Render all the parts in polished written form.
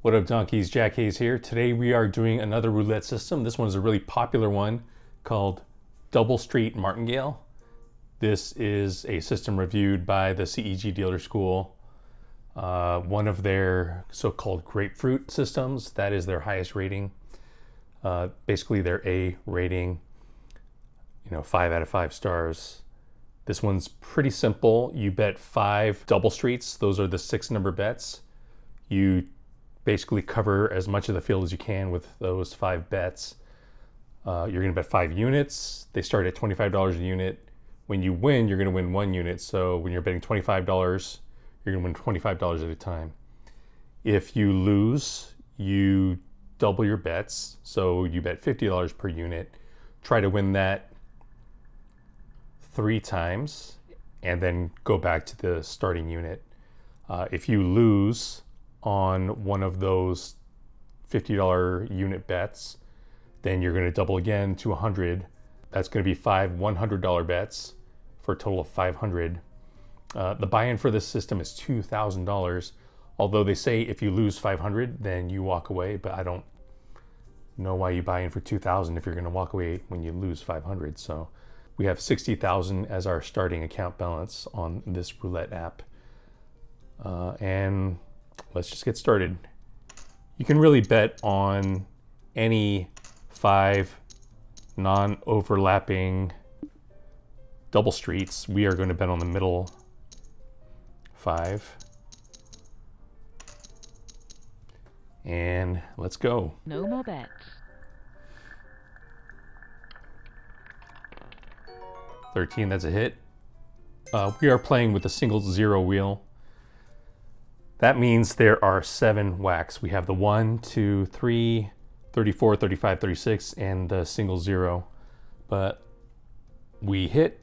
What up, donkeys? Jack Hayes here. Today we are doing another roulette system. This one is a really popular one called Double STREET Martingale. This is a system reviewed by the CEG Dealer School. One of their so-called grapefruit systems, that is their highest rating. Basically their A rating, 5 out of 5 stars. This one's pretty simple. You bet 5 double streets. Those are the 6-number bets. You basically cover as much of the field as you can with those 5 bets. You're gonna bet 5 units. They start at $25 a unit. When you win, you're gonna win 1 unit. So when you're betting $25, you're gonna win $25 at a time. If you lose, you double your bets. So you bet $50 per unit. Try to win that 3 times and then go back to the starting unit. If you lose on one of those $50 unit bets, then you're going to double again to 100. That's going to be 5 $100 bets for a total of 500. The buy-in for this system is $2,000. Although they say if you lose 500, then you walk away, but I don't know why you buy in for 2,000 if you're going to walk away when you lose 500. So we have 60,000 as our starting account balance on this roulette app. And let's just get started. You can really bet on any 5 non-overlapping double streets. We are going to bet on the middle 5. And let's go. No more bets. 13, that's a hit. We are playing with a single 0 wheel. That means there are 7 whacks. We have the 1, 2, 3, 34, 35, 36, and the single 0. But we hit,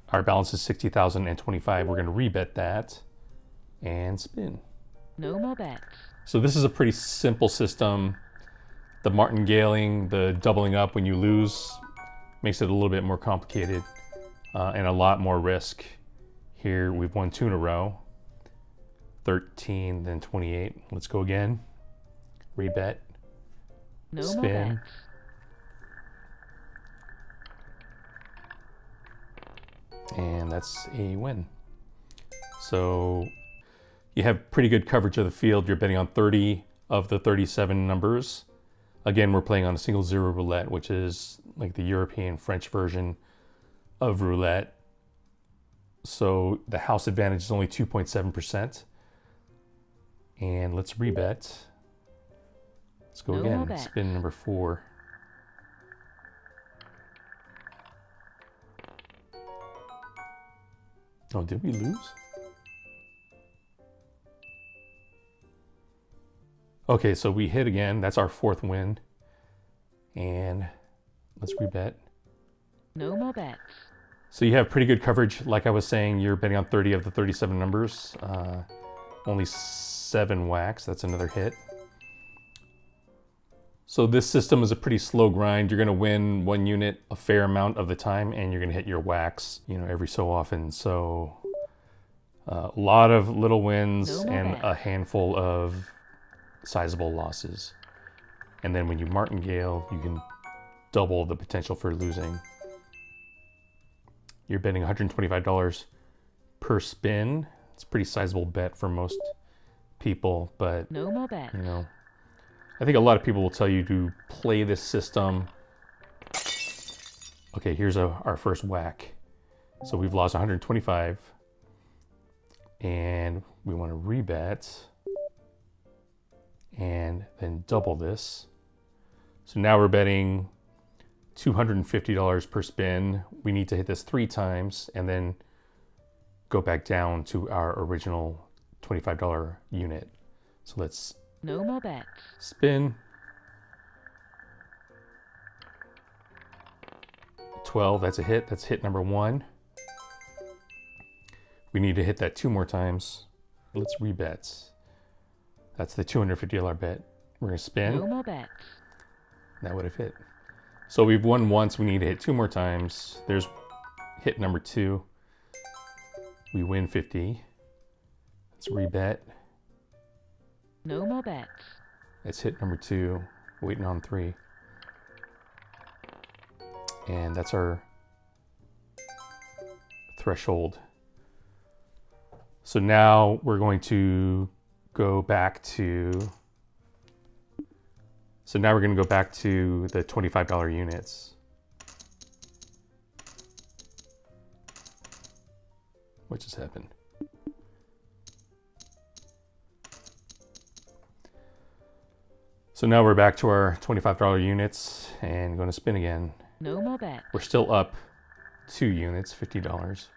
our balance is 60,025. We're gonna rebet that and spin. No more bets. So this is a pretty simple system. The martingaling, the doubling up when you lose, makes it a little bit more complicated. And a lot more risk. Here we've won 2 in a row. 13, then 28. Let's go again. Rebet. No Spin. more bets. And that's a win. So you have pretty good coverage of the field. You're betting on 30 of the 37 numbers. Again, we're playing on a single 0 roulette, which is like the European French version of roulette. So the house advantage is only 2.7%. And let's rebet. Let's go No again. more bets. Spin number 4. Oh, did we lose? Okay, so we hit again. That's our 4th win. And let's rebet. No more bets. So you have pretty good coverage. Like I was saying, you're betting on 30 of the 37 numbers. Only 7 whacks. That's another hit. So this system is a pretty slow grind. You're going to win 1 unit a fair amount of the time, and you're going to hit your whacks, every so often. So a lot of little wins and a handful of sizable losses. And then when you martingale, you can double the potential for losing. You're betting $125 per spin. It's a pretty sizable bet for most people, but No more bets. I think a lot of people will tell you to play this system. Okay, here's our first whack. So we've lost 125, and we want to rebet and then double this. So now we're betting $250 per spin. We need to hit this 3 times and then go back down to our original $25 unit. So let's No more bets. spin. 12, that's a hit. That's hit number 1. We need to hit that 2 more times. Let's rebet. That's the $250 bet. We're gonna spin. No more bets. That would have hit. So we've won once, we need to hit 2 more times. There's hit number 2. We win 50. Let's rebet. No more bets. It's hit number 2, waiting on 3. And that's our threshold. So now we're going to go back to, the $25 units. What just happened? So now we're back to our $25 units and going to spin again. No more bets. We're still up 2 units, $50.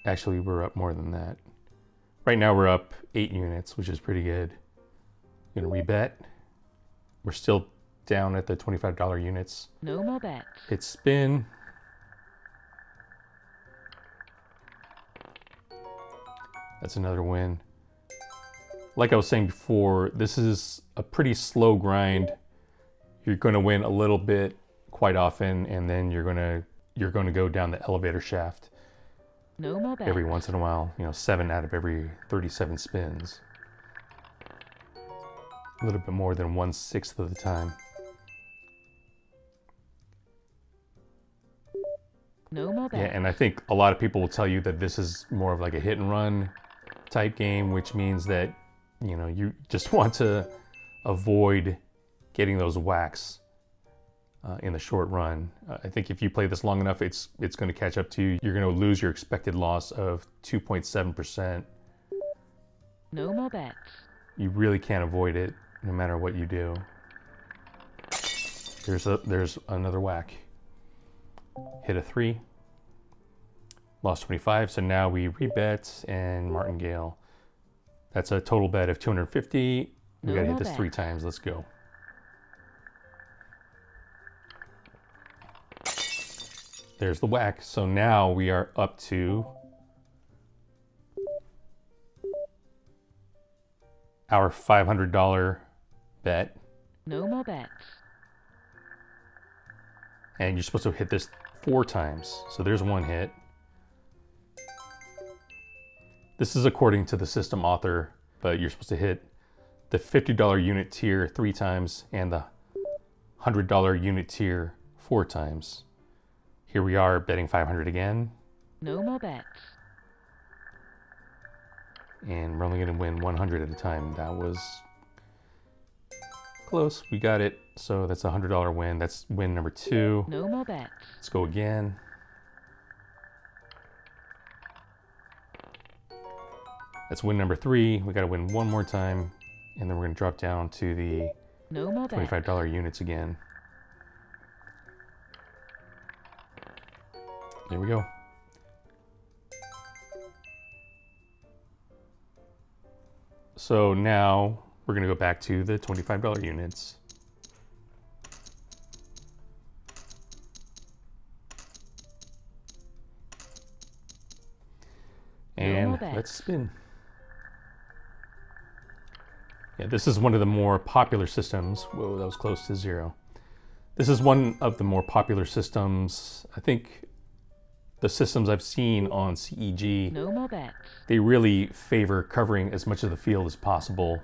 Actually, we're up more than that. Right now we're up 8 units, which is pretty good. Gonna rebet. We're still down at the $25 units. No more bets. Hit spin. That's another win. Like I was saying before, this is a pretty slow grind. You're going to win a little bit quite often, and then you're going to go down the elevator shaft. No more bets. Every once in a while, 7 out of every 37 spins. A little bit more than 1/6 of the time. No more bets. Yeah, and I think a lot of people will tell you that this is more of like a hit and run type game, which means that, you just want to avoid getting those whacks in the short run. I think if you play this long enough, it's going to catch up to you. You're going to lose your expected loss of 2.7%. No more bets. You really can't avoid it no matter what you do. There's another whack. Hit a 3. Lost 25, so now we rebet and Martingale. That's a total bet of 250. We gotta hit this 3 times. Let's go. There's the whack. So now we are up to our $500 bet. No more bets. And you're supposed to hit this 4 times. So there's 1 hit. This is according to the system author, but you're supposed to hit the $50 unit tier 3 times and the $100 unit tier 4 times. Here we are betting 500 again. No more bets. And we're only going to win 100 at a time. That was close. We got it. So that's a $100 win. That's win number 2. No more bets. Let's go again. That's win number 3. We got to win 1 more time. And then we're going to drop down to the No more bets. $25 units again. There we go. So now we're going to go back to the $25 units. And let's spin. Yeah, this is one of the more popular systems. Whoa, that was close to 0. This is one of the more popular systems. I think the systems I've seen on CEG, No more bets. they really favor covering as much of the field as possible.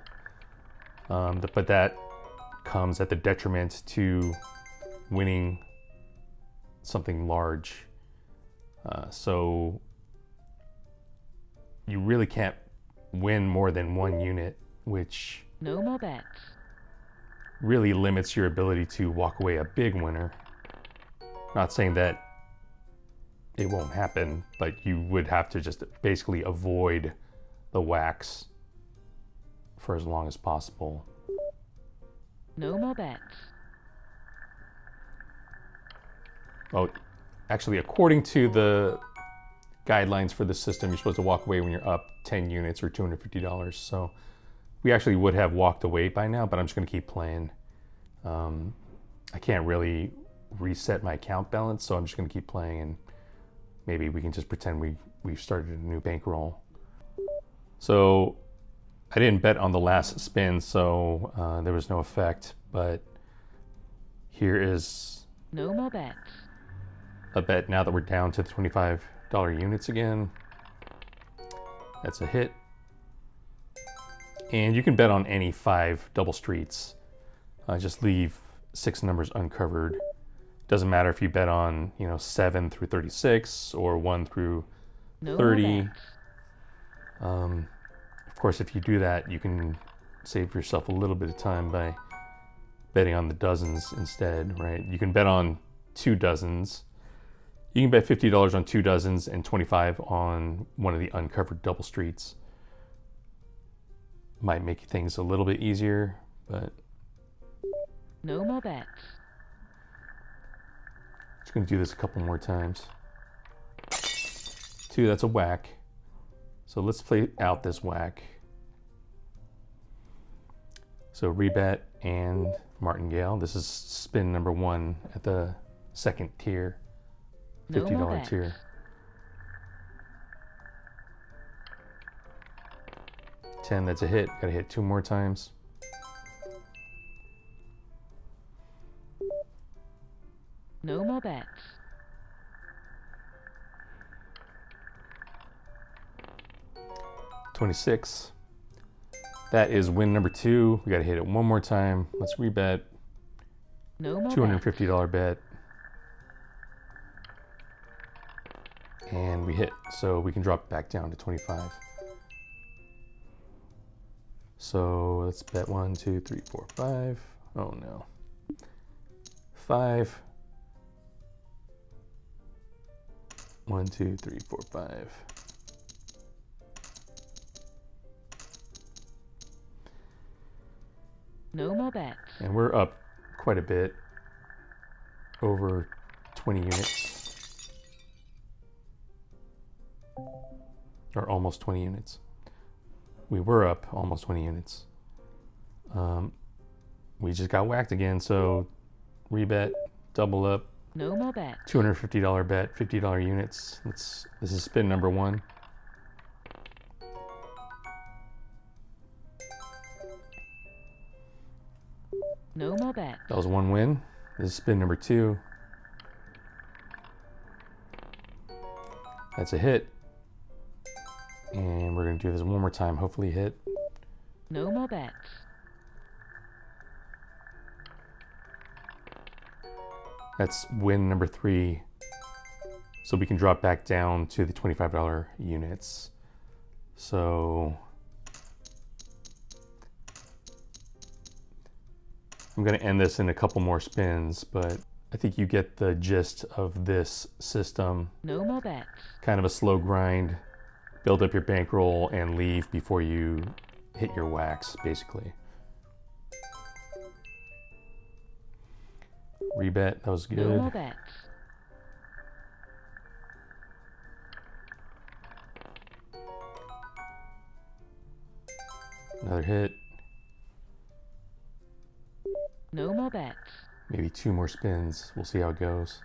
But that comes at the detriment to winning something large. So you really can't win more than 1 unit, which No more bets. really limits your ability to walk away a big winner. Not saying that it won't happen, but you would have to just basically avoid the whacks for as long as possible. No more bets. Well, actually, according to the guidelines for the system, you're supposed to walk away when you're up 10 units or $250. So we actually would have walked away by now, but I'm just going to keep playing. I can't really reset my account balance, so I'm just going to keep playing, and maybe we can just pretend we've started a new bankroll. So I didn't bet on the last spin, so there was no effect, but here is No more bets. a bet now that we're down to the $25 units again. That's a hit. And you can bet on any 5 double streets. Just leave 6 numbers uncovered. Doesn't matter if you bet on, 7 through 36 or 1 through 30. Of course, if you do that, you can save yourself a little bit of time by betting on the dozens instead, right? You can bet on 2 dozens. You can bet $50 on 2 dozens and $25 on one of the uncovered double streets. Might make things a little bit easier, but No more bets. just gonna do this a couple more times. 2, that's a whack. So let's play out this whack. So rebet and martingale. This is spin number 1 at the second tier, No $50 more bets. tier. 10, that's a hit. Gotta hit 2 more times. No more bets. 26. That is win number 2. We gotta hit it 1 more time. Let's rebet. No more bets. $250 bet. And we hit. So we can drop back down to 25. So let's bet 1, 2, 3, 4, 5. Oh no. 5. 1, 2, 3, 4, 5. No more bets. And we're up quite a bit, over 20 units, or almost 20 units. We were up almost 20 units. We just got whacked again, so rebet, double up, No more bets. $250 bet, $50 units. This is spin number 1. No more bets. That was 1 win. This is spin number 2. That's a hit. And we're going to do this 1 more time, hopefully hit. No more bets. That's win number 3. So we can drop back down to the $25 units. So I'm going to end this in a couple more spins, but I think you get the gist of this system. No more bets. Kind of a slow grind, build up your bankroll and leave before you hit your whacks, basically. Rebet, that was No good. more bets. Another hit, No more bets. maybe 2 more spins. We'll see how it goes.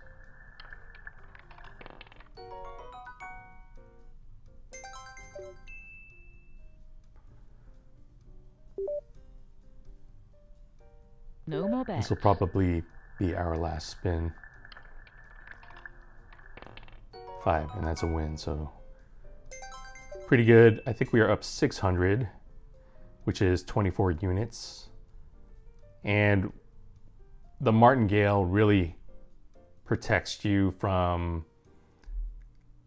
No more This bets. will probably be our last spin. 5, and that's a win, so pretty good. I think we are up 600, which is 24 units. And the martingale really protects you from,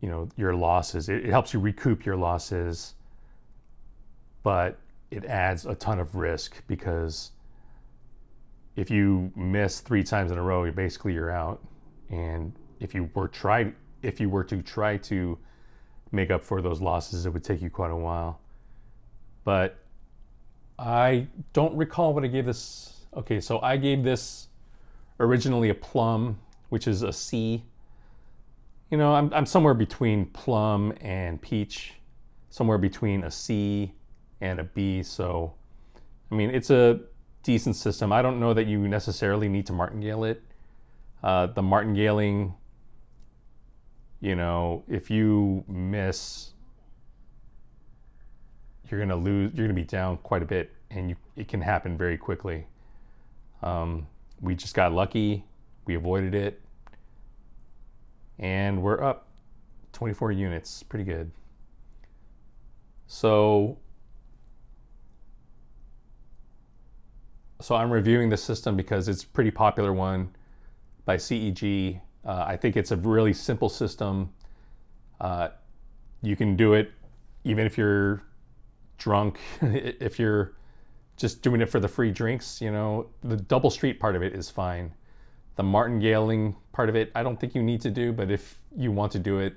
your losses. It helps you recoup your losses, but it adds a ton of risk because if you miss 3 times in a row, you're out. And if you were to try to make up for those losses, it would take you quite a while. But I don't recall what I gave this. Okay, so I gave this originally a plum, which is a C. I'm somewhere between plum and peach, somewhere between a C and a B. So, it's a decent system. I don't know that you necessarily need to martingale it. The martingaling, if you miss, you're gonna lose. You're gonna be down quite a bit, and it can happen very quickly. We just got lucky. We avoided it, and we're up 24 units. Pretty good. So I'm reviewing the system because it's a pretty popular one by CEG. I think it's a really simple system. You can do it even if you're drunk, if you're just doing it for the free drinks, you know, the double street part of it is fine. The martingaling part of it, I don't think you need to do, but if you want to do it,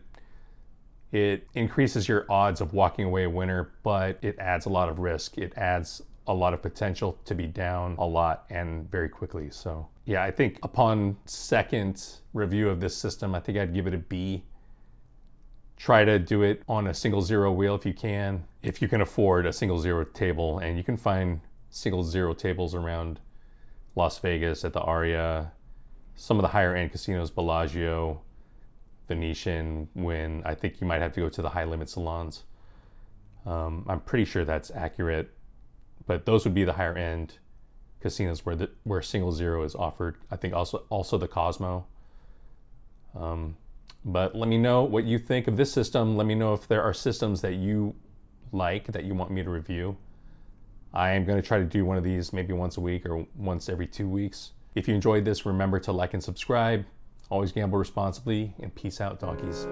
it increases your odds of walking away a winner, but it adds a lot of risk. It adds a lot of potential to be down a lot and very quickly. So yeah, I think upon second review of this system, I think I'd give it a B. Try to do it on a single zero wheel if you can afford a single zero table, and you can find single zero tables around Las Vegas at the Aria, some of the higher end casinos, Bellagio, Venetian, Wynn. I think you might have to go to the high limit salons. I'm pretty sure that's accurate, but those would be the higher end casinos where single zero is offered. I think also the Cosmo. But let me know what you think of this system. Let me know if there are systems that you like, that you want me to review. I am going to try to do one of these maybe once a week or once every 2 weeks. If you enjoyed this, remember to like and subscribe. Always gamble responsibly, and peace out, donkeys.